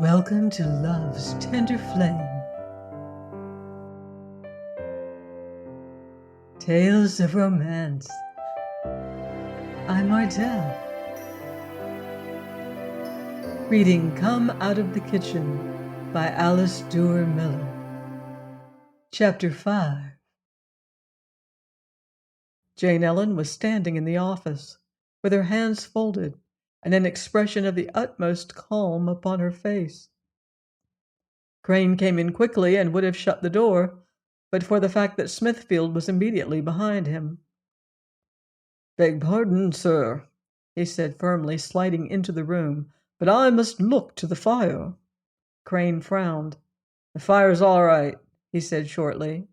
Welcome to love's tender flame. Tales of romance. I'm Martell. Reading Come Out of the Kitchen by Alice Duer Miller. Chapter 5. Jane Ellen was standing in the office, with her hands folded and an expression of the utmost calm upon her face. Crane came in quickly and would have shut the door, but for the fact that Smithfield was immediately behind him. "Beg pardon, sir," he said firmly, sliding into the room, "but I must look to the fire." Crane frowned. "The fire's all right," he said shortly.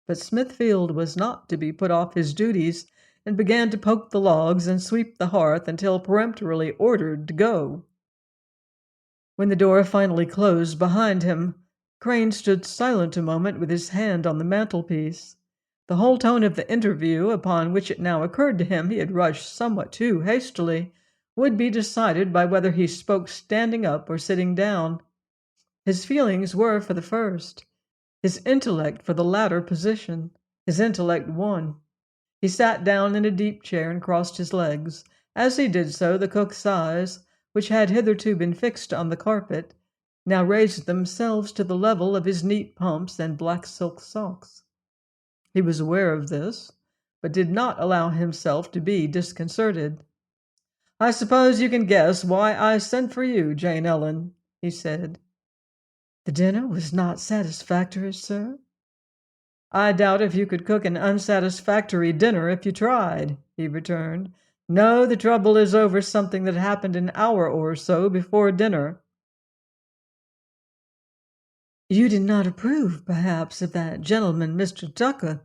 But Smithfield was not to be put off his duties, and began to poke the logs and sweep the hearth until peremptorily ordered to go. When the door finally closed behind him, Crane stood silent a moment with his hand on the mantelpiece. The whole tone of the interview, upon which it now occurred to him he had rushed somewhat too hastily, would be decided by whether he spoke standing up or sitting down. His feelings were for the first, his intellect for the latter position. His intellect won. He sat down in a deep chair and crossed his legs. As he did so, the cook's eyes, which had hitherto been fixed on the carpet, now raised themselves to the level of his neat pumps and black silk socks. He was aware of this, but did not allow himself to be disconcerted. "I suppose you can guess why I sent for you, Jane Ellen," he said. "The dinner was not satisfactory, sir?" "I doubt if you could cook an unsatisfactory dinner if you tried," he returned. "No, the trouble is over something that happened an hour or so before dinner." "You did not approve, perhaps, of that gentleman, Mr. Tucker,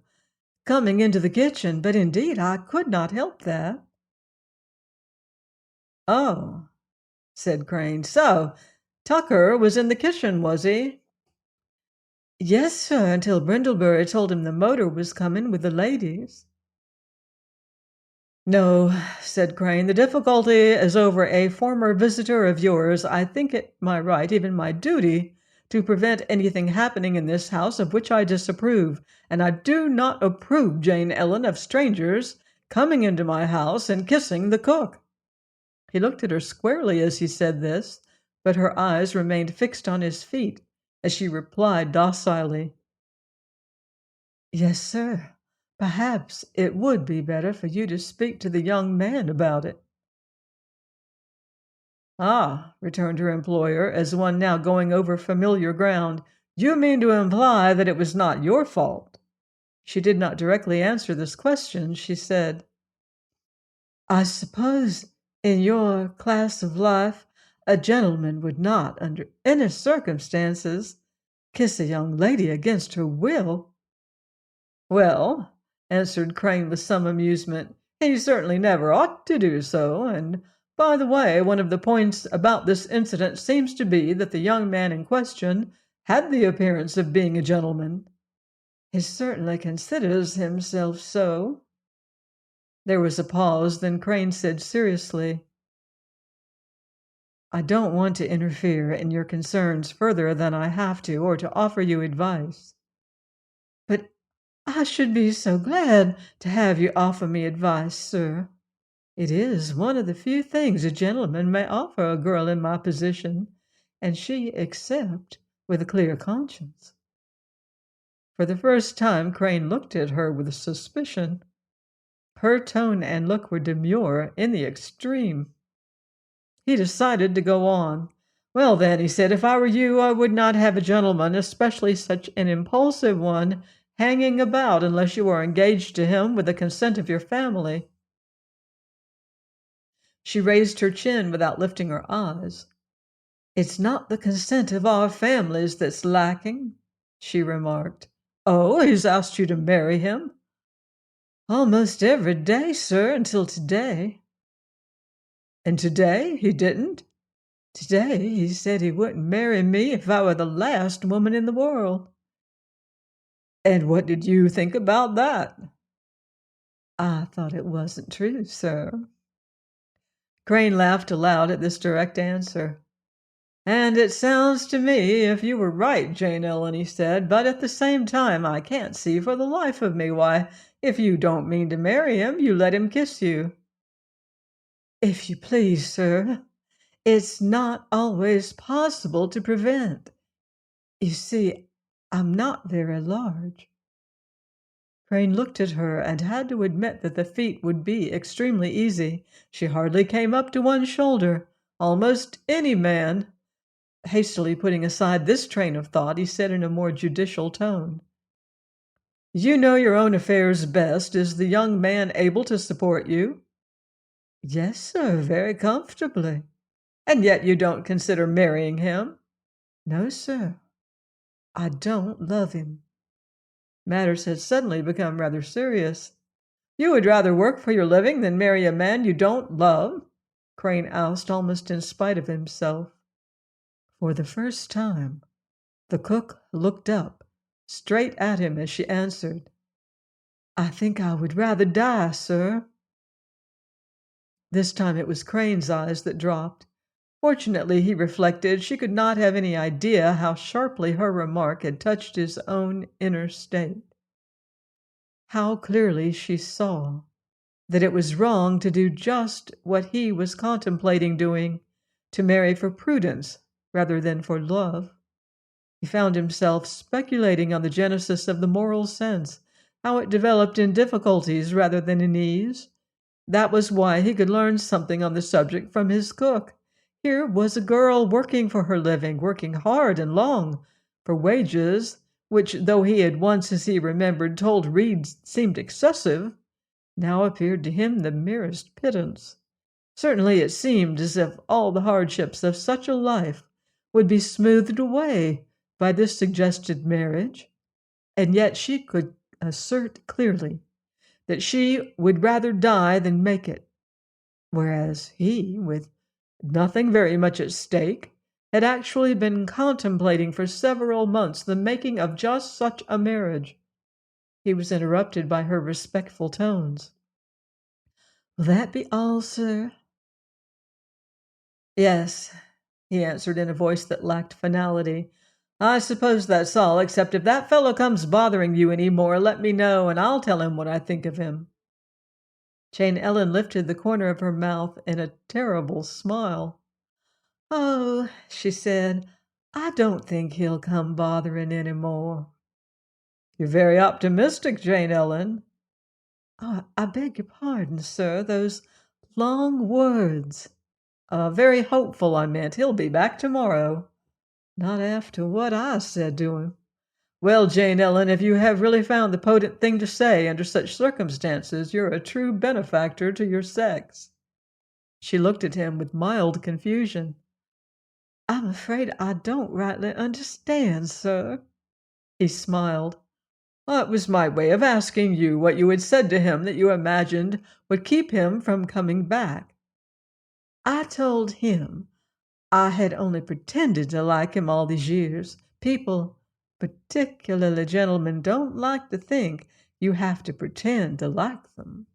coming into the kitchen, but indeed I could not help that." "Oh," said Crane. "So Tucker was in the kitchen, was he?" "Yes, sir, until Brindlebury told him the motor was coming with the ladies." "No," said Crane, "the difficulty is over a former visitor of yours. I think it my right, even my duty, to prevent anything happening in this house of which I disapprove. And I do not approve, Jane Ellen, of strangers coming into my house and kissing the cook." He looked at her squarely as he said this, but her eyes remained fixed on his feet as she replied docilely, "Yes, sir. Perhaps it would be better for you to speak to the young man about it." "Ah," returned her employer, as one now going over familiar ground, "you mean to imply that it was not your fault?" She did not directly answer this question. She said, "I suppose in your class of life a gentleman would not, under any circumstances, kiss a young lady against her will." "Well," answered Crane with some amusement, "he certainly never ought to do so. And, by the way, one of the points about this incident seems to be that the young man in question had the appearance of being a gentleman." "He certainly considers himself so." There was a pause, then Crane said seriously, "I don't want to interfere in your concerns further than I have to, or to offer you advice." "But I should be so glad to have you offer me advice, sir. It is one of the few things a gentleman may offer a girl in my position, and she accept with a clear conscience." For the first time Crane looked at her with suspicion. Her tone and look were demure in the extreme. He decided to go on. "Well, then," he said, "if I were you, I would not have a gentleman, especially such an impulsive one, hanging about unless you are engaged to him with the consent of your family." She raised her chin without lifting her eyes. "It's not the consent of our families that's lacking," she remarked. "Oh, he's asked you to marry him?" "Almost every day, sir, until today." "And today he didn't?" "Today he said he wouldn't marry me if I were the last woman in the world." "And what did you think about that?" "I thought it wasn't true, sir." Crane laughed aloud at this direct answer. And it sounds to me if you were right, Jane Ellen, he said, but at the same time I can't see for the life of me why, if you don't mean to marry him, you let him kiss you. If you please, sir, it's not always possible to prevent. You see, I'm not very large. Crane looked at her and had to admit that the feat would be extremely easy. She hardly came up to one shoulder. Almost any man. Hastily putting aside this train of thought, he said in a more judicial tone, "You know your own affairs best. Is the young man able to support you?" "Yes, sir, very comfortably." "And yet you don't consider marrying him?" "No, sir. I don't love him." Matters had suddenly become rather serious. "You would rather work for your living than marry a man you don't love?" Crane asked, almost in spite of himself. For the first time, the cook looked up, straight at him as she answered, "I think I would rather die, sir." This time it was Crane's eyes that dropped. Fortunately, he reflected, she could not have any idea how sharply her remark had touched his own inner state. How clearly she saw that it was wrong to do just what he was contemplating doing, to marry for prudence rather than for love. He found himself speculating on the genesis of the moral sense, how it developed in difficulties rather than in ease. That was why he could learn something on the subject from his cook. Here was a girl working for her living, working hard and long, for wages which, though he had once, as he remembered, told Reed seemed excessive, now appeared to him the merest pittance. Certainly it seemed as if all the hardships of such a life would be smoothed away by this suggested marriage, and yet she could assert clearly that she would rather die than make it, whereas he, with nothing very much at stake, had actually been contemplating for several months the making of just such a marriage. He was interrupted by her respectful tones. "Will that be all, sir?" "Yes," he answered in a voice that lacked finality. "I suppose that's all, except if that fellow comes bothering you any more, let me know, and I'll tell him what I think of him." Jane Ellen lifted the corner of her mouth in a terrible smile. "Oh," she said, "I don't think he'll come bothering any more." "You're very optimistic, Jane Ellen." "Oh, I beg your pardon, sir, those long words." "Very hopeful, I meant. He'll be back tomorrow." "Not after what I said to him." "Well, Jane Ellen, if you have really found the potent thing to say under such circumstances, you're a true benefactor to your sex." She looked at him with mild confusion. "I'm afraid I don't rightly understand, sir." He smiled. "It was my way of asking you what you had said to him that you imagined would keep him from coming back." "I told him I had only pretended to like him all these years. People, particularly gentlemen, don't like to think you have to pretend to like them."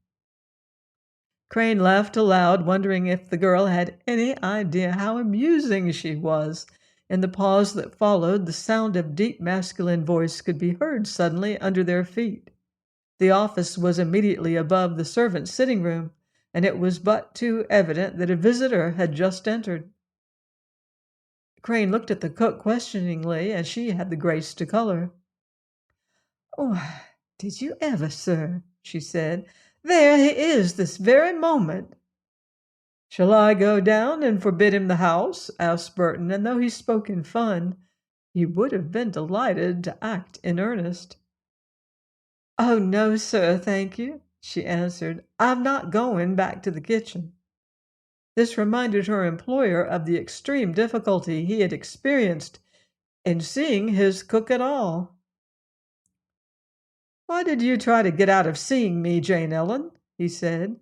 Crane laughed aloud, wondering if the girl had any idea how amusing she was. In the pause that followed, the sound of deep masculine voice could be heard suddenly under their feet. The office was immediately above the servants' sitting room, and it was but too evident that a visitor had just entered. Crane looked at the cook questioningly, and she had the grace to color. "Oh, did you ever, sir?" she said. "There he is this very moment." "Shall I go down and forbid him the house?" asked Burton, and though he spoke in fun, he would have been delighted to act in earnest. "Oh, no, sir, thank you," she answered. "I'm not going back to the kitchen." This reminded her employer of the extreme difficulty he had experienced in seeing his cook at all. "Why did you try to get out of seeing me, Jane Ellen?" he said.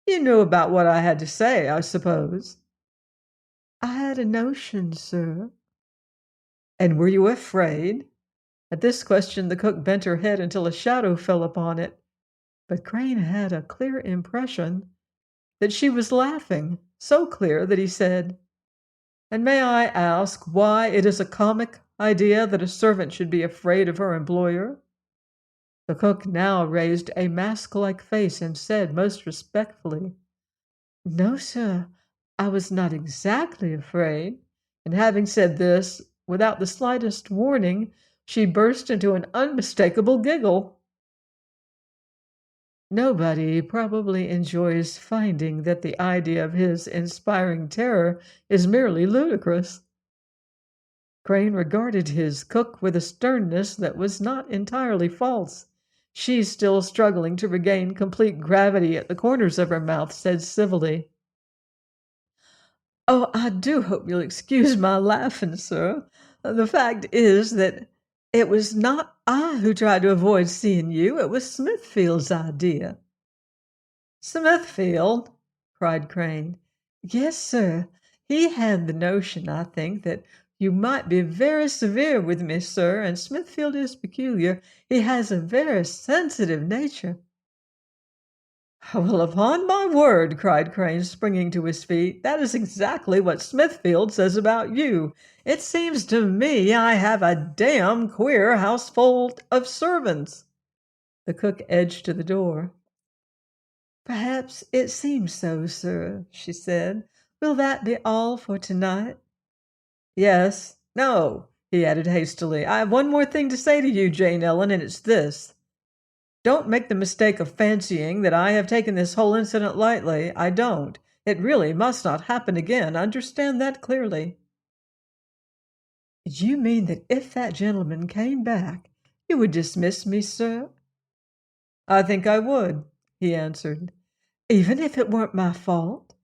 "You knew about what I had to say, I suppose." "I had a notion, sir." "And were you afraid?" At this question the cook bent her head until a shadow fell upon it, but Crane had a clear impression that she was laughing, so clear that he said, And may I ask why it is a comic idea that a servant should be afraid of her employer?" The cook now raised a mask-like face and said most respectfully, "No, sir, I was not exactly afraid." And having said this, without the slightest warning, she burst into an unmistakable giggle. Nobody probably enjoys finding that the idea of his inspiring terror is merely ludicrous. Crane regarded his cook with a sternness that was not entirely false. She, still struggling to regain complete gravity at the corners of her mouth, said civilly, "Oh, I do hope you'll excuse my laughing, sir. The fact is that it was not I who tried to avoid seeing you. It was Smithfield's idea." "Smithfield?" cried Crane. "Yes, sir. He had the notion, I think, that you might be very severe with me, sir, and Smithfield is peculiar. He has a very sensitive nature." "Well, upon my word," cried Crane, springing to his feet, "that is exactly what Smithfield says about you. It seems to me I have a damn queer houseful of servants." The cook edged to the door. "Perhaps it seems so, sir," she said. "Will that be all for tonight?" "Yes. No," he added hastily. "I have one more thing to say to you, Jane Ellen, and it's this. Don't make the mistake of fancying that I have taken this whole incident lightly. I don't. It really must not happen again. Understand that clearly." "You mean that if that gentleman came back, you would dismiss me, sir?" "I think I would," he answered. "Even if it weren't my fault?"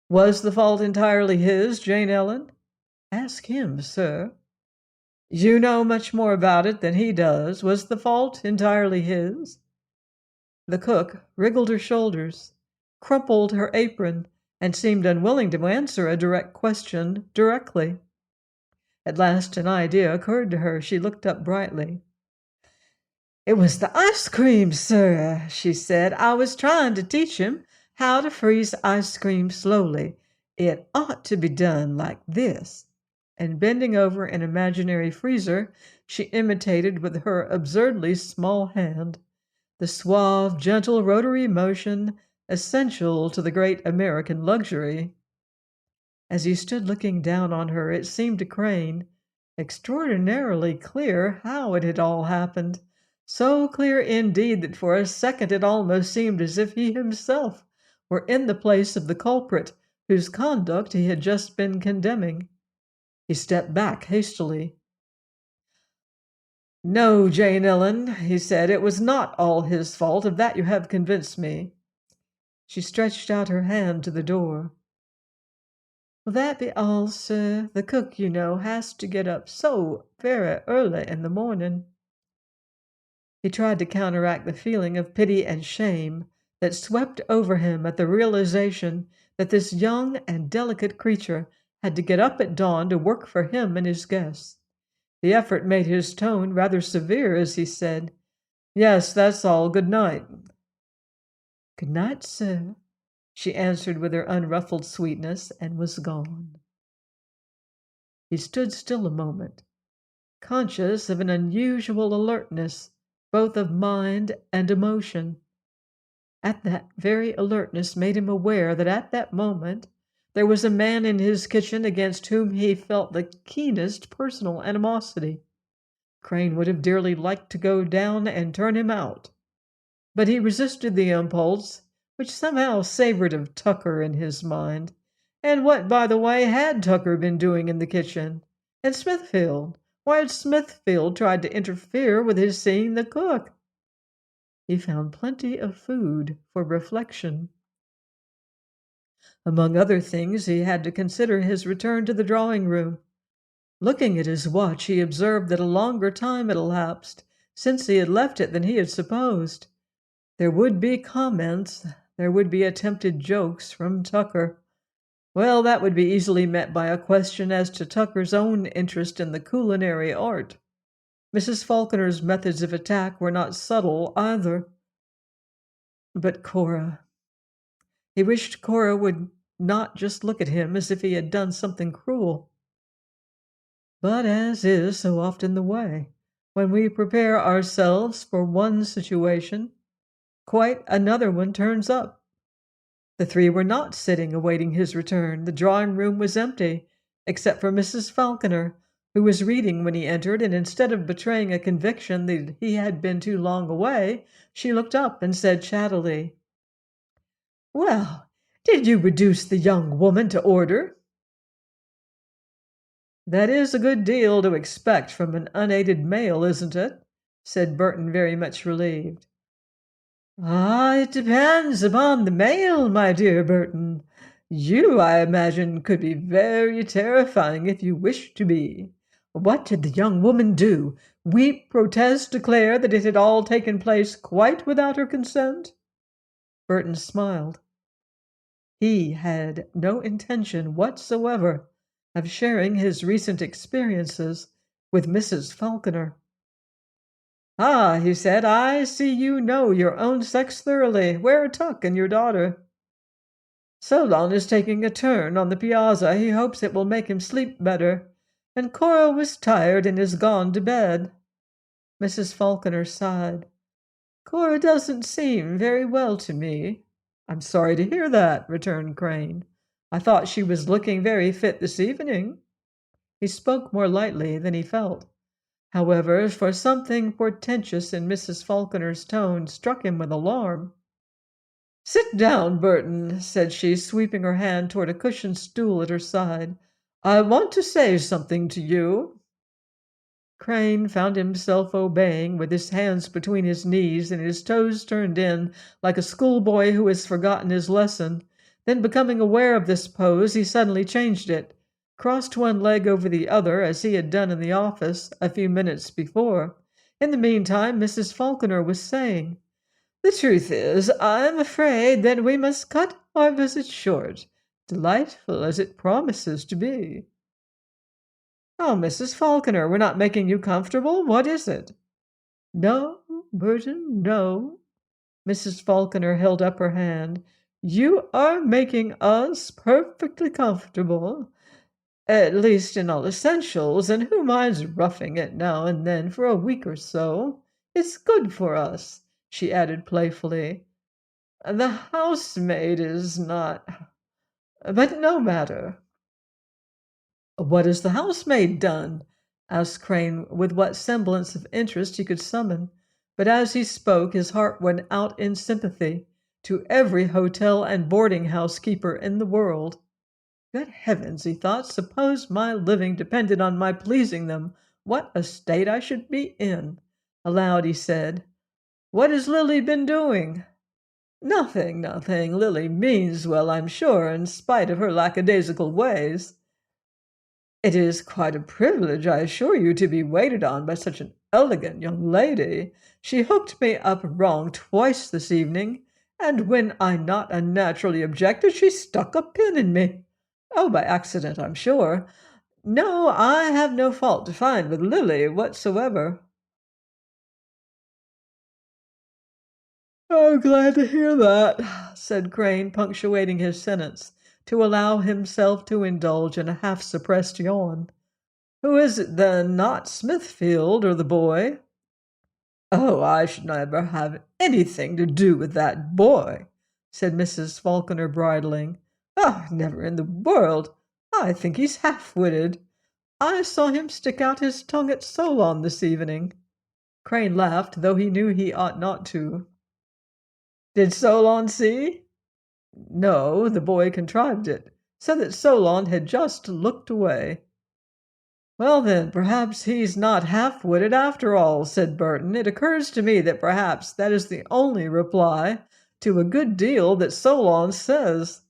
"Was the fault entirely his, Jane Ellen?" "Ask him, sir." "You know much more about it than he does. Was the fault entirely his?" The cook wriggled her shoulders, crumpled her apron, and seemed unwilling to answer a direct question directly. At last an idea occurred to her. She looked up brightly. "It was the ice cream, sir," she said. "I was trying to teach him how to freeze ice cream slowly. It ought to be done like this." And bending over an imaginary freezer, she imitated with her absurdly small hand the suave, gentle rotary motion essential to the great American luxury. As he stood looking down on her, it seemed to Crane extraordinarily clear how it had all happened. So clear indeed that for a second it almost seemed as if he himself were in the place of the culprit whose conduct he had just been condemning. He stepped back hastily. "No, Jane Ellen," he said, "it was not all his fault. Of that you have convinced me." She stretched out her hand to the door. "Will that be all, sir? The cook, you know, has to get up so very early in the morning." He tried to counteract the feeling of pity and shame that swept over him at the realization that this young and delicate creature had to get up at dawn to work for him and his guests. The effort made his tone rather severe as he said, "Yes, that's all. Good night." "Good night, sir," she answered with her unruffled sweetness, and was gone. He stood still a moment, conscious of an unusual alertness, both of mind and emotion. At that very alertness made him aware that at that moment there was a man in his kitchen against whom he felt the keenest personal animosity. Crane would have dearly liked to go down and turn him out. But he resisted the impulse, which somehow savored of Tucker in his mind. And what, by the way, had Tucker been doing in the kitchen? And Smithfield? Why had Smithfield tried to interfere with his seeing the cook? He found plenty of food for reflection. Among other things, he had to consider his return to the drawing room. Looking at his watch, he observed that a longer time had elapsed since he had left it than he had supposed. There would be comments, there would be attempted jokes from Tucker. Well, that would be easily met by a question as to Tucker's own interest in the culinary art. Mrs. Falkener's methods of attack were not subtle either. But Cora. He wished Cora would not just look at him as if he had done something cruel. But as is so often the way, when we prepare ourselves for one situation, quite another one turns up. The three were not sitting awaiting his return. The drawing room was empty, except for Mrs. Falkener, who was reading when he entered, and instead of betraying a conviction that he had been too long away, she looked up and said chattily, "Well, did you reduce the young woman to order?" "That is a good deal to expect from an unaided male, isn't it?" said Burton, very much relieved. "Ah, it depends upon the male, my dear Burton. You, I imagine, could be very terrifying if you wished to be. What did the young woman do? Weep, protest, declare that it had all taken place quite without her consent?" Burton smiled. He had no intention whatsoever of sharing his recent experiences with Mrs. Falkener. "Ah," he said, "I see you know your own sex thoroughly. Where are Tuck and your daughter?" "Solon is taking a turn on the piazza. He hopes it will make him sleep better. And Cora was tired and is gone to bed." Mrs. Falkener sighed. "Cora doesn't seem very well to me." "I'm sorry to hear that," returned Crane. "I thought she was looking very fit this evening." He spoke more lightly than he felt. However, for something portentous in Mrs. Falkener's tone struck him with alarm. "Sit down, Burton," said she, sweeping her hand toward a cushioned stool at her side. "I want to say something to you." Crane found himself obeying, with his hands between his knees and his toes turned in, like a schoolboy who has forgotten his lesson. Then, becoming aware of this pose, he suddenly changed it, crossed one leg over the other, as he had done in the office a few minutes before. In the meantime, Mrs. Falkener was saying, "The truth is, I'm afraid that we must cut our visit short, delightful as it promises to be." "Oh, Mrs. Falkener, we're not making you comfortable. What is it?" "No, Burton, no." Mrs. Falkener held up her hand. "You are making us perfectly comfortable, at least in all essentials, and who minds roughing it now and then for a week or so? It's good for us," she added playfully. "The housemaid is not, but no matter." "What has the housemaid done?" asked Crane, with what semblance of interest he could summon. But as he spoke, his heart went out in sympathy to every hotel and boarding house keeper in the world. Good heavens, he thought, suppose my living depended on my pleasing them, what a state I should be in. Aloud he said, "What has Lily been doing?" "Nothing, nothing. Lily means well, I'm sure, in spite of her lackadaisical ways." "It is quite a privilege, I assure you, to be waited on by such an elegant young lady. She hooked me up wrong twice this evening, and when I not unnaturally objected, she stuck a pin in me. Oh, by accident, I'm sure. No, I have no fault to find with Lily whatsoever." "Oh, glad to hear that," said Crane, punctuating his sentence to allow himself to indulge in a half-suppressed yawn. "Who is it, then? Not Smithfield or the boy?" "Oh, I should never have anything to do with that boy," said Mrs. Falkener, bridling. "Oh, never in the world. I think he's half-witted. I saw him stick out his tongue at Solon this evening." Crane laughed, though he knew he ought not to. "Did Solon see?" "No, the boy contrived it. Said that Solon had just looked away." "Well, then, perhaps he's not half-witted after all," said Burton. "It occurs to me that perhaps that is the only reply to a good deal that Solon says."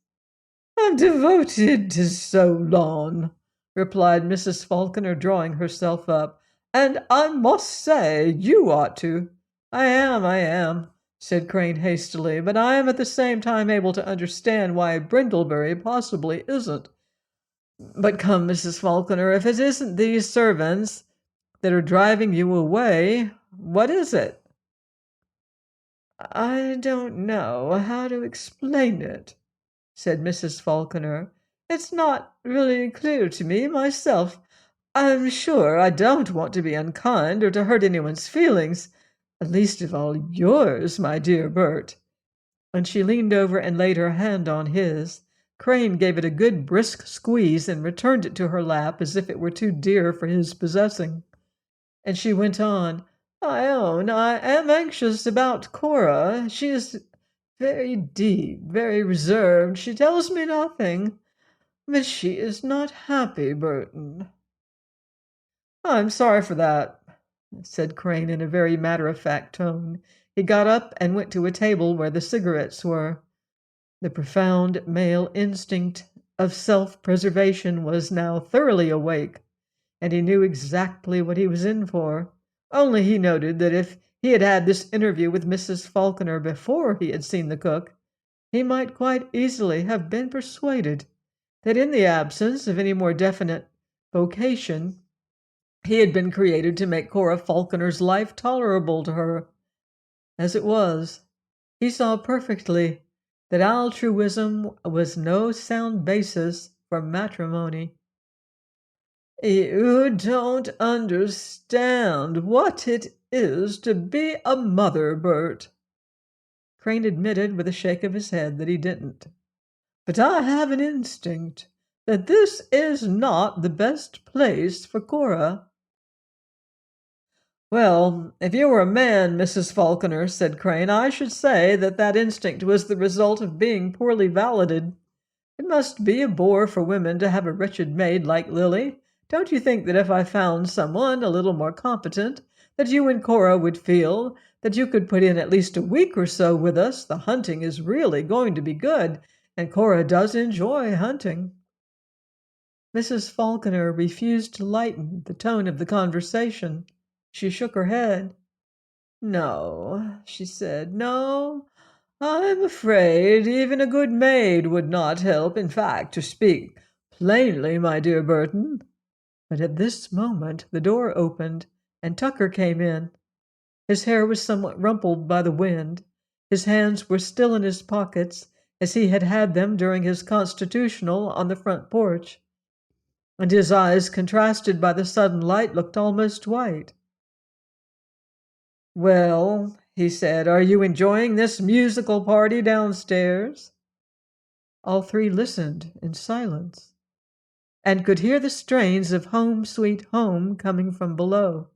"I'm devoted to Solon," replied Mrs. Falkener, drawing herself up. "And I must say you ought to." I am," said Crane hastily, "but I am at the same time able to understand why Brindlebury possibly isn't. But come, Mrs. Falkener, if it isn't these servants that are driving you away, what is it?" "I don't know how to explain it," said Mrs. Falkener. "It's not really clear to me myself. I'm sure I don't want to be unkind or to hurt anyone's feelings, least of all yours, my dear Bert." And she leaned over and laid her hand on his. Crane gave it a good brisk squeeze and returned it to her lap as if it were too dear for his possessing. And she went on, "I own I am anxious about Cora. She is very deep, very reserved. She tells me nothing, but she is not happy, Burton." "I'm sorry for that," said Crane in a very matter-of-fact tone. He got up and went to a table where the cigarettes were. The profound male instinct of self-preservation was now thoroughly awake, and he knew exactly what he was in for. Only he noted that if he had had this interview with Mrs. Falkener before he had seen the cook, he might quite easily have been persuaded that in the absence of any more definite vocation, he had been created to make Cora Falkener's life tolerable to her. As it was, he saw perfectly that altruism was no sound basis for matrimony. "You don't understand what it is to be a mother, Bert." Crane admitted with a shake of his head that he didn't. "But I have an instinct that this is not the best place for Cora." "Well, if you were a man, Mrs. Falkener," said Crane, "I should say that that instinct was the result of being poorly validated. It must be a bore for women to have a wretched maid like Lily. Don't you think that if I found someone a little more competent, that you and Cora would feel that you could put in at least a week or so with us? The hunting is really going to be good, and Cora does enjoy hunting." Mrs. Falkener refused to lighten the tone of the conversation. She shook her head. "No," she said, "no, I'm afraid even a good maid would not help. In fact, to speak plainly, my dear Burton—" But at this moment the door opened, and Tucker came in. His hair was somewhat rumpled by the wind. His hands were still in his pockets, as he had had them during his constitutional on the front porch, and his eyes, contrasted by the sudden light, looked almost white. "Well," he said, "are you enjoying this musical party downstairs?" All three listened in silence, and could hear the strains of Home Sweet Home coming from below.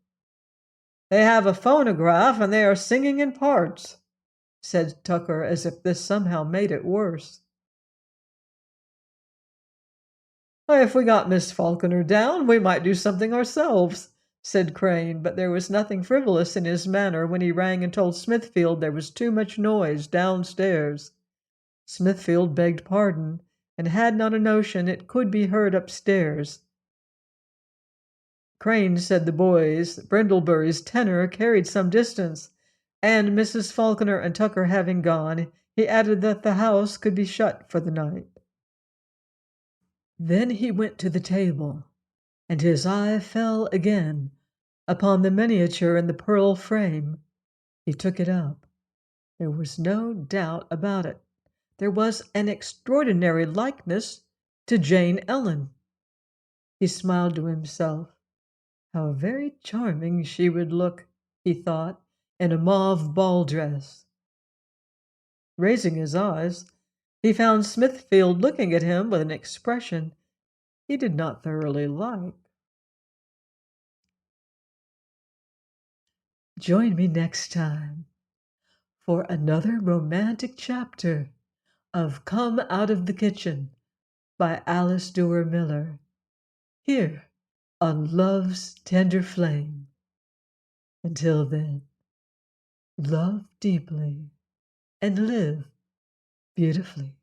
"They have a phonograph, and they are singing in parts," said Tucker, as if this somehow made it worse. "If we got Miss Falkener down, we might do something ourselves," said Crane, but there was nothing frivolous in his manner when he rang and told Smithfield there was too much noise downstairs. Smithfield begged pardon, and had not a notion it could be heard upstairs. Crane said the boys, Brindlebury's tenor carried some distance, and Mrs. Falkener and Tucker having gone, he added that the house could be shut for the night. Then he went to the table, and his eye fell again upon the miniature in the pearl frame. He took it up. There was no doubt about it. There was an extraordinary likeness to Jane Ellen. He smiled to himself. How very charming she would look, he thought, in a mauve ball dress. Raising his eyes, he found Smithfield looking at him with an expression he did not thoroughly like. Join me next time for another romantic chapter of Come Out of the Kitchen by Alice Duer Miller, here on Love's Tender Flame. Until then, love deeply and live beautifully.